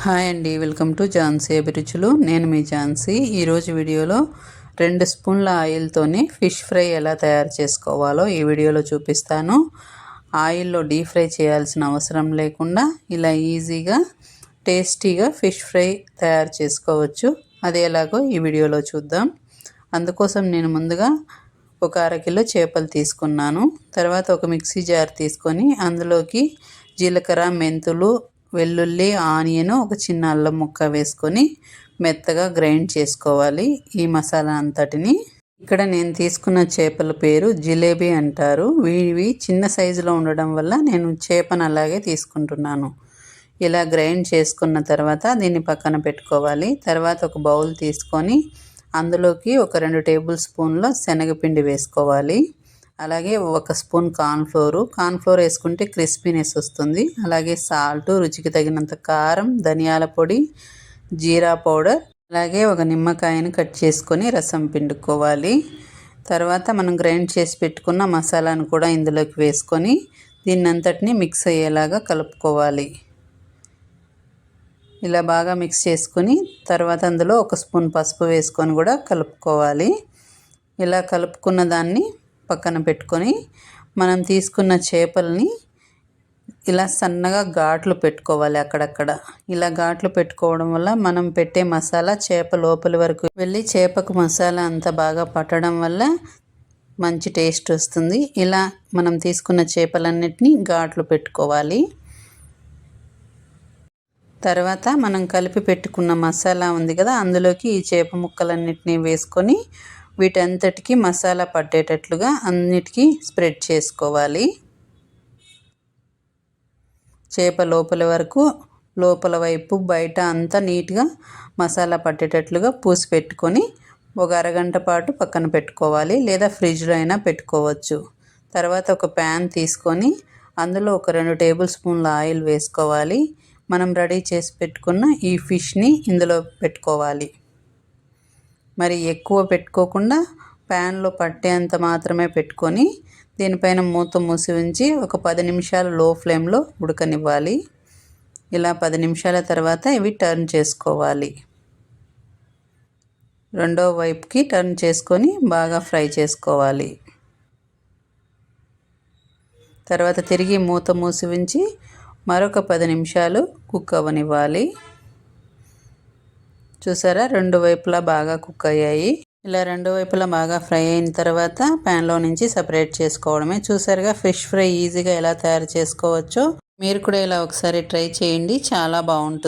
Hi అండి, welcome to Jhansi అభిరుచులు. నేను మీ ఝాన్సీ. ఈరోజు వీడియోలో 2 స్పూన్ల ఆయిల్తోనే ఫిష్ ఫ్రై ఎలా తయారు చేసుకోవాలో ఈ వీడియోలో చూపిస్తాను. ఆయిల్లో డీప్ ఫ్రై చేయాల్సిన అవసరం లేకుండా ఇలా ఈజీగా టేస్టీగా ఫిష్ ఫ్రై తయారు చేసుకోవచ్చు. అది ఎలాగో ఈ వీడియోలో చూద్దాం. అందుకోసం నేను ముందుగా ఒక అరకిలో చేపలు తీసుకున్నాను. తర్వాత ఒక మిక్సీ జార్ తీసుకొని అందులోకి జీలకర్ర, మెంతులు, వెల్లుల్లి, ఆనియన్, ఒక చిన్న అల్లం ముక్క వేసుకొని మెత్తగా గ్రైండ్ చేసుకోవాలి ఈ మసాలా అంతటిని. ఇక్కడ నేను తీసుకున్న చేపల పేరు జిలేబీ అంటారు. ఇవి చిన్న సైజులో ఉండడం వల్ల నేను చేపను అలాగే తీసుకుంటున్నాను. ఇలా గ్రైండ్ చేసుకున్న తర్వాత దీన్ని పక్కన పెట్టుకోవాలి. తర్వాత ఒక బౌల్ తీసుకొని అందులోకి ఒక 2 టేబుల్ స్పూన్ల శనగపిండి వేసుకోవాలి. అలాగే 1 స్పూన్ కార్న్ఫ్లోర్ వేసుకుంటే క్రిస్పీనెస్ వస్తుంది. అలాగే సాల్ట్, రుచికి తగినంత కారం, ధనియాల పొడి, జీరా పౌడర్, అలాగే ఒక నిమ్మకాయను కట్ చేసుకొని రసం పిండుకోవాలి. తర్వాత మనం గ్రైండ్ చేసి పెట్టుకున్న మసాలాను కూడా ఇందులోకి వేసుకొని దీన్నంతటిని మిక్స్ అయ్యేలాగా కలుపుకోవాలి. ఇలా బాగా మిక్స్ చేసుకొని తర్వాత అందులో 1 స్పూన్ పసుపు వేసుకొని కూడా కలుపుకోవాలి. ఇలా కలుపుకున్న దాన్ని పక్కన పెట్టుకొని మనం తీసుకున్న చేపల్ని ఇలా సన్నగా ఘాట్లు పెట్టుకోవాలి. అక్కడక్కడ ఇలా ఘాట్లు పెట్టుకోవడం వల్ల మనం పెట్టే మసాలా చేప లోపలి వరకు వెళ్ళి చేపకు మసాలా అంతా బాగా పట్టడం వల్ల మంచి టేస్ట్ వస్తుంది. ఇలా మనం తీసుకున్న చేపలన్నిటినీ ఘాట్లు పెట్టుకోవాలి. తర్వాత మనం కలిపి పెట్టుకున్న మసాలా ఉంది కదా, అందులోకి ఈ చేప ముక్కలన్నిటినీ వేసుకొని వీటంతటికి మసాలా పట్టేటట్లుగా అన్నిటికీ స్ప్రెడ్ చేసుకోవాలి. చేప లోపల వైపు బయట అంతా నీట్గా మసాలా పట్టేటట్లుగా పూసి పెట్టుకొని ఒక అరగంట పాటు పక్కన పెట్టుకోవాలి, లేదా ఫ్రిడ్జ్లో అయినా పెట్టుకోవచ్చు. తర్వాత ఒక ప్యాన్ తీసుకొని అందులో ఒక 2 టేబుల్ స్పూన్ల ఆయిల్ వేసుకోవాలి. మనం రెడీ చేసి పెట్టుకున్న ఈ ఫిష్ని ఇందులో పెట్టుకోవాలి. మరి ఎక్కువ పెట్టుకోకుండా ప్యాన్లో పట్టేంత మాత్రమే పెట్టుకొని దీనిపైన మూత మూసి ఉంచి ఒక 10 నిమిషాలు లో ఫ్లేమ్లో ఉడకనివ్వాలి. ఇలా 10 నిమిషాల తర్వాత ఇవి టర్న్ చేసుకోవాలి. రెండో వైపుకి టర్న్ చేసుకొని బాగా ఫ్రై చేసుకోవాలి. తర్వాత తిరిగి మూత మూసి ఉంచి మరొక 10 నిమిషాలు కుక్ అవ్వనివ్వాలి. చూసారా, 2 వైపులా బాగా కుక్ అయ్యాయి. ఇలా 2 వైపులా బాగా ఫ్రై అయిన తర్వాత ప్యాన్లో నుంచి సపరేట్ చేసుకోవడమే. చూసారుగా ఫిష్ ఫ్రై ఈజీగా ఎలా తయారు చేసుకోవచ్చో. మీరు కూడా ఇలా ఒకసారి ట్రై చేయండి, చాలా బాగుంటుంది.